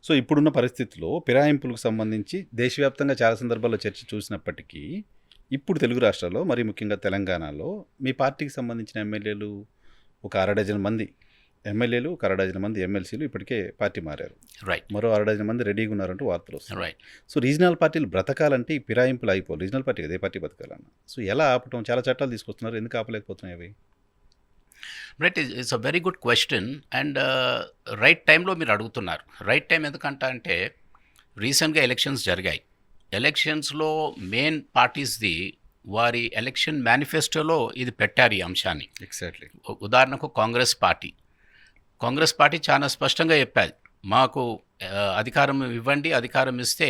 So ఇప్పుడున్న పరిస్థితిలో ఫిరాయింపులకు సంబంధించి దేశవ్యాప్తంగా చాలా సందర్భాల్లో చర్చ చూసినప్పటికీ ఇప్పుడు తెలుగు రాష్ట్రాల్లో మరి ముఖ్యంగా తెలంగాణలో మీ పార్టీకి సంబంధించిన ఎమ్మెల్యేలు ఒక 6 మంది ఎమ్మెల్యేలు, ఒక 6 మంది ఎమ్మెల్సీలు ఇప్పటికే పార్టీ మారారు. రైట్. మరో 6 మంది రెడీగా ఉన్నారంటూ వార్తలు వస్తాయి. రైట్. సో రీజనల్ పార్టీలు బ్రతకాలంటే ఈ ఫిరాయింపులు అయిపోవాలి. రీజనల్ పార్టీ కదా, ఏ పార్టీ బతకాలన్నా. సో ఎలా ఆపటం? చాలా చట్టాలు తీసుకొస్తున్నారు, ఎందుకు ఆపలేకపోతున్నాయి అవి? Right. It's a very good question and right టైంలో మీరు అడుగుతున్నారు. రైట్ టైం ఎందుకంటే అంటే రీసెంట్గా ఎలక్షన్స్ జరిగాయి. ఎలక్షన్స్లో మెయిన్ పార్టీస్ది వారి ఎలక్షన్ మేనిఫెస్టోలో ఇది పెట్టారు ఈ అంశాన్ని. ఎగ్జాక్ట్లీ. ఉదాహరణకు కాంగ్రెస్ పార్టీ చాలా స్పష్టంగా చెప్పారు, మాకు అధికారం ఇవ్వండి, అధికారం ఇస్తే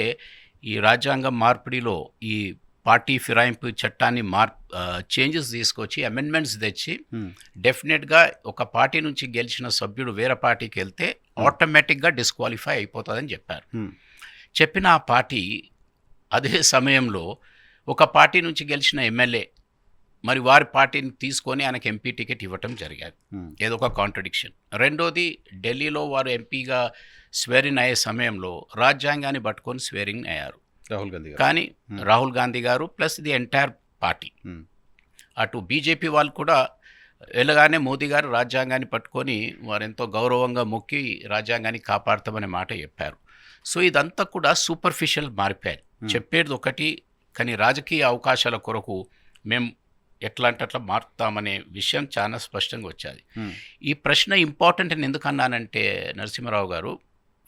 ఈ రాజ్యాంగ మార్పిడిలో ఈ పార్టీ ఫిరాయింపు చట్టాన్ని చేంజెస్ తీసుకొచ్చి అమెండ్మెంట్స్ తెచ్చి డెఫినెట్గా ఒక పార్టీ నుంచి గెలిచిన సభ్యుడు వేరే పార్టీకి వెళ్తే ఆటోమేటిక్గా డిస్క్వాలిఫై అయిపోతుందని చెప్పారు. చెప్పిన ఆ పార్టీ అదే సమయంలో ఒక పార్టీ నుంచి గెలిచిన ఎమ్మెల్యే మరి వారి పార్టీని తీసుకొని ఆయనకు ఎంపీ టికెట్ ఇవ్వటం జరిగాది. ఏదో ఒక కాంట్రడిక్షన్. రెండోది, ఢిల్లీలో వారు ఎంపీగా స్వేరింగ్ అయ్యే సమయంలో రాజ్యాంగాన్ని పట్టుకొని స్వేరింగ్ అయ్యారు కానీ రాహుల్ గాంధీ గారు ప్లస్ ది ఎంటైర్ పార్టీ. అటు బీజేపీ వాళ్ళు కూడా వెళ్ళగానే మోదీ గారు రాజ్యాంగాన్ని పట్టుకొని వారెంతో గౌరవంగా మొక్కి రాజ్యాంగాన్ని కాపాడతామనే మాట చెప్పారు. సో ఇదంతా కూడా సూపర్ఫిషియల్ మారిపోయాయి. చెప్పేది ఒకటి కానీ రాజకీయ అవకాశాల కొరకు మేము ఎట్లా అంటే అట్లా మారుతామనే విషయం చాలా స్పష్టంగా వచ్చేది. ఈ ప్రశ్న ఇంపార్టెంట్ అని ఎందుకన్నానంటే నరసింహారావు గారు,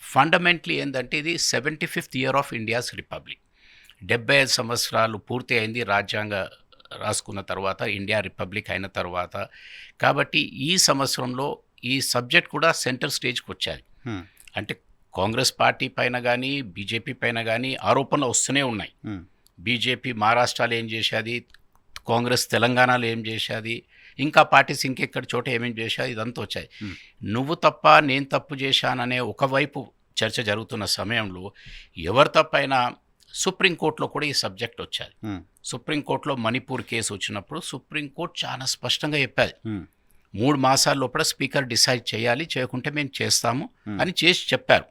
ఫండమెంటలీ ఏంటంటే ఇది 75th year of India's republic. 75 సంవత్సరాలు పూర్తి అయింది రాజ్యాంగ రాసుకున్న తర్వాత, ఇండియా రిపబ్లిక్ అయిన తర్వాత. కాబట్టి ఈ సంవత్సరంలో ఈ సబ్జెక్ట్ కూడా సెంటర్ స్టేజ్కి వచ్చాది. అంటే కాంగ్రెస్ పార్టీ పైన కానీ బీజేపీ పైన కానీ ఆరోపణలు వస్తూనే ఉన్నాయి. బీజేపీ మహారాష్ట్రలో ఏం చేసేది, కాంగ్రెస్ తెలంగాణలో ఏం చేసేది, ఇంకా పార్టీస్ ఇంకెక్కడ చోట ఏమేమి చేసేది, ఇదంతా వచ్చాయి. నువ్వు తప్ప నేను తప్పు చేశాననే ఒకవైపు చర్చ జరుగుతున్న సమయంలో ఎవరు తప్పైనా సుప్రీంకోర్టులో కూడా ఈ సబ్జెక్ట్ వచ్చేది. సుప్రీంకోర్టులో మణిపూర్ కేసు వచ్చినప్పుడు సుప్రీంకోర్టు చాలా స్పష్టంగా చెప్పాది, 3 మాసాల లోపల స్పీకర్ డిసైడ్ చేయాలి, చేయకుంటే మేము చేస్తాము అని చేసి చెప్పారు.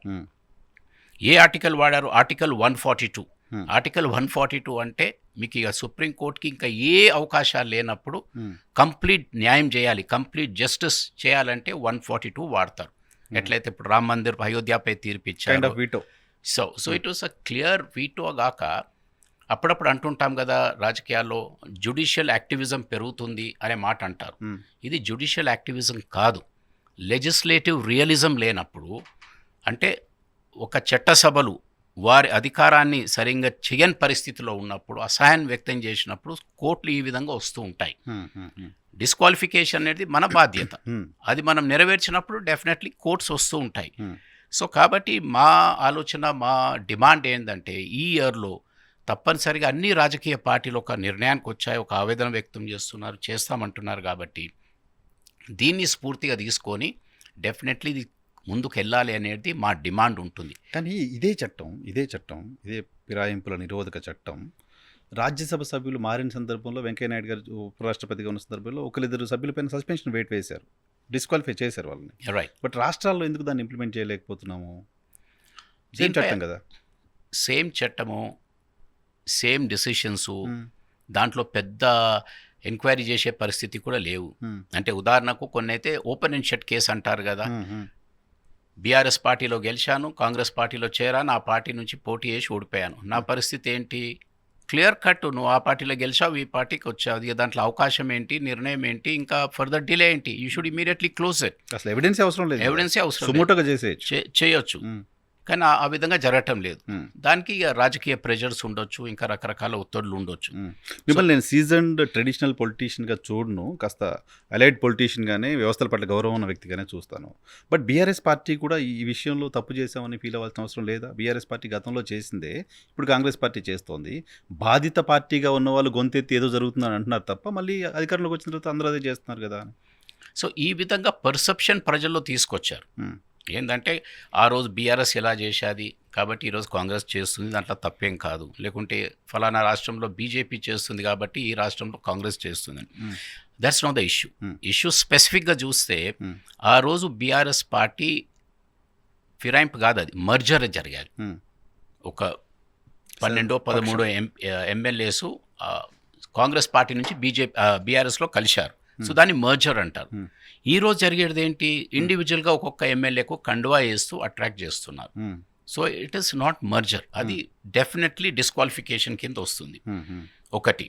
ఏ ఆర్టికల్ వాడారు? ఆర్టికల్ 142. ఆర్టికల్ 142 అంటే మీకు ఇక సుప్రీంకోర్టుకి ఇంకా ఏ అవకాశాలు లేనప్పుడు కంప్లీట్ న్యాయం చేయాలి, కంప్లీట్ జస్టిస్ చేయాలంటే 142 వాడతారు. ఎట్లయితే ఇప్పుడు రామ్ మందిర్ అయోధ్యపై తీర్పు ఇచ్చారు. So it was a clear veto గాక అప్పుడప్పుడు అంటుంటాం కదా రాజకీయాల్లో జ్యుడిషియల్ యాక్టివిజం పెరుగుతుంది అనే మాట అంటారు. ఇది జ్యుడిషియల్ యాక్టివిజం కాదు, లెజిస్లేటివ్ రియలిజం లేనప్పుడు, అంటే ఒక చట్టసభలు వారి అధికారాన్ని సరిగ్గా చేయని పరిస్థితిలో ఉన్నప్పుడు, అసహాయం వ్యక్తం చేసినప్పుడు కోర్టులు ఈ విధంగా వస్తూ ఉంటాయి. డిస్క్వాలిఫికేషన్ అనేది మన బాధ్యత, అది మనం నెరవేర్చినప్పుడు డెఫినెట్లీ కోర్ట్స్ వస్తూ ఉంటాయి. సో కాబట్టి మా ఆలోచన, మా డిమాండ్ ఏంటంటే ఈ ఇయర్లో తప్పనిసరిగా అన్ని రాజకీయ పార్టీలు ఒక నిర్ణయానికి వచ్చాయి, ఒక ఆవేదన వ్యక్తం చేస్తున్నారు, చేస్తామంటున్నారు. కాబట్టి దీన్ని స్ఫూర్తిగా తీసుకొని డెఫినెట్లీ ఇది ముందుకు వెళ్ళాలి అనేది మా డిమాండ్ ఉంటుంది. కానీ ఇదే చట్టం ఇదే ఫిరాయింపుల నిరోధక చట్టం రాజ్యసభ సభ్యులు మారిన సందర్భంలో వెంకయ్యనాయుడు గారు ఉపరాష్ట్రపతిగా ఉన్న సందర్భంలో 1-2 సభ్యులపైన సస్పెన్షన్ వేశారు, డిస్క్వాలిఫై చేశారు వాళ్ళని. రైట్. బట్ రాష్ట్రాల్లో ఎందుకు దాన్ని ఇంప్లిమెంట్ చేయలేకపోతున్నాము? సేమ్ చట్టం కదా, సేమ్ చట్టము, సేమ్ డిసిషన్స్, దాంట్లో పెద్ద ఎంక్వైరీ చేసే పరిస్థితి కూడా లేవు. అంటే ఉదాహరణకు కొన్ని అయితే ఓపెన్ అండ్ షట్ కేసు అంటారు కదా, బీఆర్ఎస్ పార్టీలో గెలిచాను, కాంగ్రెస్ పార్టీలో చేరాను, ఆ పార్టీ నుంచి పోటీ చేసి ఓడిపోయాను, నా పరిస్థితి ఏంటి? క్లియర్ కట్, నువ్వు ఆ పార్టీలో గెలిచావు, ఈ పార్టీకి వచ్చావు, దాంట్లో అవకాశం ఏంటి, నిర్ణయం ఏంటి, ఇంకా ఫర్దర్ డిలే ఏంటి? You should immediately close it. అసలు ఎవిడెన్సే అవసరం లేదు, ఎవిడెన్సే అవసరం చేయొచ్చు. కానీ ఆ విధంగా జరగటం లేదు. దానికి రాజకీయ ప్రెషర్స్ ఉండొచ్చు, ఇంకా రకరకాల ఒత్తిడులు ఉండొచ్చు. మిమ్మల్ని నేను సీజన్డ్ ట్రెడిషనల్ పొలిటీషియన్గా చూడను, కాస్త అలైడ్ పొలిటీషియన్గానే, వ్యవస్థల పట్ల గౌరవం ఉన్న వ్యక్తిగానే చూస్తాను. బట్ బీఆర్ఎస్ పార్టీ కూడా ఈ విషయంలో తప్పు చేశామని ఫీల్ అవ్వాల్సిన అవసరం లేదా? బీఆర్ఎస్ పార్టీ గతంలో చేసిందే ఇప్పుడు కాంగ్రెస్ పార్టీ చేస్తోంది. బాధిత పార్టీగా ఉన్న వాళ్ళు గొంతెత్తి ఏదో జరుగుతుందని అంటున్నారు తప్ప మళ్ళీ అధికారంలోకి వచ్చిన తర్వాత అందరూ అదే చేస్తున్నారు కదా. సో ఈ విధంగా పర్సెప్షన్ ప్రజల్లో తీసుకొచ్చారు. ఏంటంటే ఆ రోజు బీఆర్ఎస్ ఎలా చేసేది కాబట్టి ఈరోజు కాంగ్రెస్ చేస్తుంది, దాంట్లో తప్పేం కాదు. లేకుంటే ఫలానా రాష్ట్రంలో బీజేపీ చేస్తుంది కాబట్టి ఈ రాష్ట్రంలో కాంగ్రెస్ చేస్తుంది. That's not the issue. Issue స్పెసిఫిక్గా చూస్తే ఆ రోజు బీఆర్ఎస్ పార్టీ ఫిరాయింపు కాదు, అది మర్జర్ జరిగాలి. Hmm. ఒక 12-13 ఎమ్మెల్యేస్ కాంగ్రెస్ పార్టీ నుంచి బీఆర్ఎస్లో కలిశారు. సో దాన్ని మర్జర్ అంటారు. ఈ రోజు జరిగేది ఏంటి, ఇండివిజువల్గా ఒక్కొక్క ఎమ్మెల్యేకు కండువా వేస్తూ అట్రాక్ట్ చేస్తున్నారు. So it is not merger, అది డెఫినెట్లీ డిస్క్వాలిఫికేషన్ కింద వస్తుంది. ఒకటి.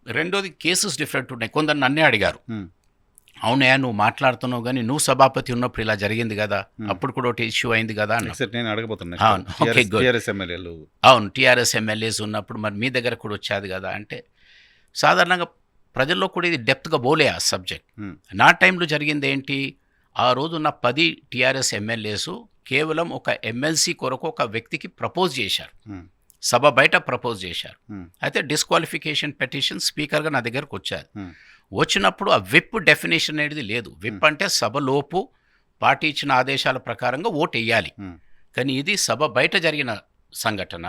రెండోది, కేసెస్ డిఫరెంట్ ఉన్నాయి. కొందరు నన్నే అడిగారు, అవునయ్యా నువ్వు మాట్లాడుతున్నావు కానీ నువ్వు సభాపతి ఉన్నప్పుడు ఇలా జరిగింది కదా, అప్పుడు కూడా ఒకటి ఇష్యూ అయింది కదా అన్న. నేను అడగబోతున్నా. అవును, ఓకే, గుడ్. టీఆర్ఎస్ ఎమ్మెల్యేలు, అవును, టీఆర్ఎస్ ఎమ్మెల్యేస్ ఉన్నప్పుడు మరి మీ దగ్గర కూడా వచ్చేది కదా అంటే, సాధారణంగా ప్రజల్లో కూడా ఇది డెప్త్గా పోలే ఆ సబ్జెక్ట్. నా టైంలో జరిగింది ఏంటి, ఆ రోజున్న 10 టీఆర్ఎస్ ఎమ్మెల్యేస్ కేవలం ఒక ఎమ్మెల్సీ కొరకు ఒక వ్యక్తికి ప్రపోజ్ చేశారు, సభ బయట ప్రపోజ్ చేశారు. అయితే డిస్క్వాలిఫికేషన్ పెటిషన్ స్పీకర్గా నా దగ్గరకు వచ్చారు. వచ్చినప్పుడు ఆ విప్ డెఫినేషన్ అనేది లేదు. విప్ అంటే సభలోపు పార్టీ ఇచ్చిన ఆదేశాల ప్రకారంగా ఓటు వేయాలి. కానీ ఇది సభ బయట జరిగిన సంఘటన.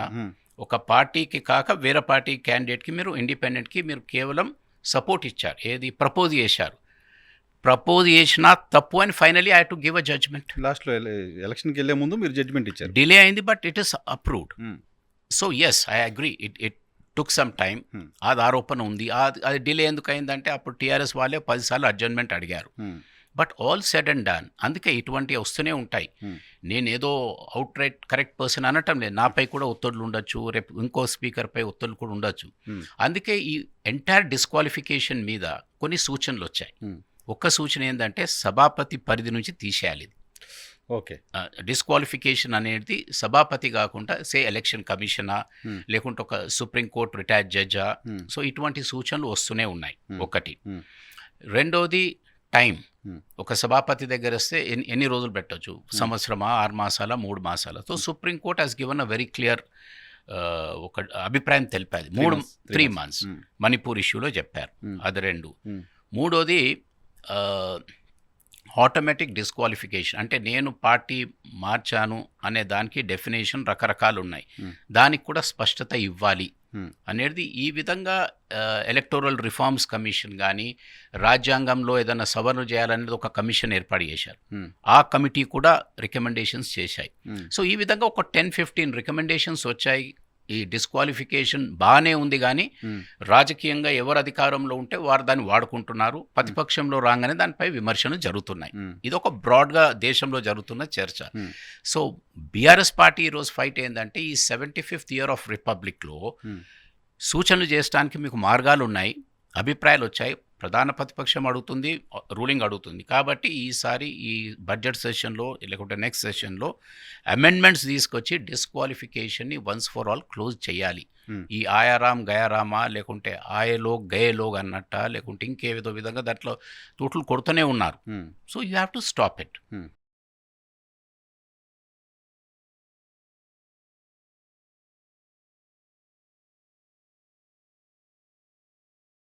ఒక పార్టీకి కాక వేరే పార్టీ క్యాండిడేట్కి, మీరు ఇండిపెండెంట్కి మీరు కేవలం సపోర్ట్ ఇచ్చారు, ఏది ప్రపోజ్ చేశారు. ప్రపోజ్ చేసినా తప్పు అని finally I to give a judgment. లాస్ట్లో ఎలక్షన్కి వెళ్ళే ముందు మీరు జడ్జ్మెంట్ ఇచ్చారు. డిలే అయింది, but it is approved. So yes, I agree, it took some time. అది ఆరోపణ ఉంది. అది డిలే ఎందుకు అయిందంటే అప్పుడు టీఆర్ఎస్ వాళ్ళే 10 సార్లు అడ్జర్న్మెంట్ అడిగారు. But all said and done. అందుకే ఇటువంటివి వస్తూనే ఉంటాయి. నేనేదో అవుట్ రైట్ కరెక్ట్ పర్సన్ అనటం లేదు, నాపై కూడా ఒత్తిడులు ఉండొచ్చు, రేపు ఇంకో స్పీకర్పై ఒత్తిడులు కూడా ఉండొచ్చు. అందుకే ఈ ఎంటైర్ డిస్క్వాలిఫికేషన్ మీద కొన్ని సూచనలు వచ్చాయి. ఒక్క సూచన ఏంటంటే సభాపతి పరిధి నుంచి తీసేయాలి. ఓకే, డిస్క్వాలిఫికేషన్ అనేది సభాపతి కాకుండా ఎలక్షన్ కమిషనా, లేకుంటే ఒక సుప్రీంకోర్టు రిటైర్డ్ జడ్జా. సో ఇటువంటి సూచనలు వస్తూనే ఉన్నాయి. ఒకటి. రెండోది టైం. ఒక సభాపతి దగ్గర వస్తే ఎన్ని రోజులు పెట్టచ్చు, సంవత్సరమా, 6 మాసాల, 3 మాసాల. So supreme court has given a very clear ఒక అభిప్రాయం తెలిపాది, 3 months. మణిపూర్ ఇష్యూలో చెప్పారు. అది 2. మూడోది ఆటోమేటిక్ డిస్క్వాలిఫికేషన్. అంటే నేను పార్టీ మార్చాను అనే దానికి డెఫినేషన్ రకరకాలు ఉన్నాయి, దానికి కూడా స్పష్టత ఇవ్వాలి అనేది. ఈ విధంగా ఎలక్టోరల్ రిఫార్మ్స్ కమిషన్ కానీ, రాజ్యాంగంలో ఏదైనా సవరణ చేయాలనేది ఒక కమిషన్ ఏర్పాటు చేశారు. ఆ కమిటీ కూడా రికమెండేషన్స్ చేశాయి. సో ఈ విధంగా ఒక 10-15 రికమెండేషన్స్ వచ్చాయి. ఈ డిస్క్వాలిఫికేషన్ బాగానే ఉంది, కానీ రాజకీయంగా ఎవరు అధికారంలో ఉంటే వారు దాన్ని వాడుకుంటున్నారు, ప్రతిపక్షంలో రాగానే దానిపై విమర్శలు జరుగుతున్నాయి. ఇది ఒక బ్రాడ్గా దేశంలో జరుగుతున్న చర్చ. సో బీఆర్ఎస్ పార్టీ ఈరోజు ఫైట్ ఏంటంటే, ఈ 75th year ఆఫ్ రిపబ్లిక్లో సూచనలు చేయడానికి మీకు మార్గాలు ఉన్నాయి, అభిప్రాయాలు వచ్చాయి, ప్రధాన ప్రతిపక్షం అడుగుతుంది, రూలింగ్ అడుగుతుంది. కాబట్టి ఈసారి ఈ బడ్జెట్ సెషన్లో లేకుంటే నెక్స్ట్ సెషన్లో అమెండ్మెంట్స్ తీసుకొచ్చి డిస్క్వాలిఫికేషన్ని వన్స్ ఫర్ ఆల్ క్లోజ్ చేయాలి. ఈ ఆయారాం గయారామా, లేకుంటే ఆయలోగ్ గయేలోగ్ అన్నట్ట, లేకుంటే ఇంకేదో విధంగా దాంట్లో తూట్లు కొడుతూనే ఉన్నారు. So you have to stop it.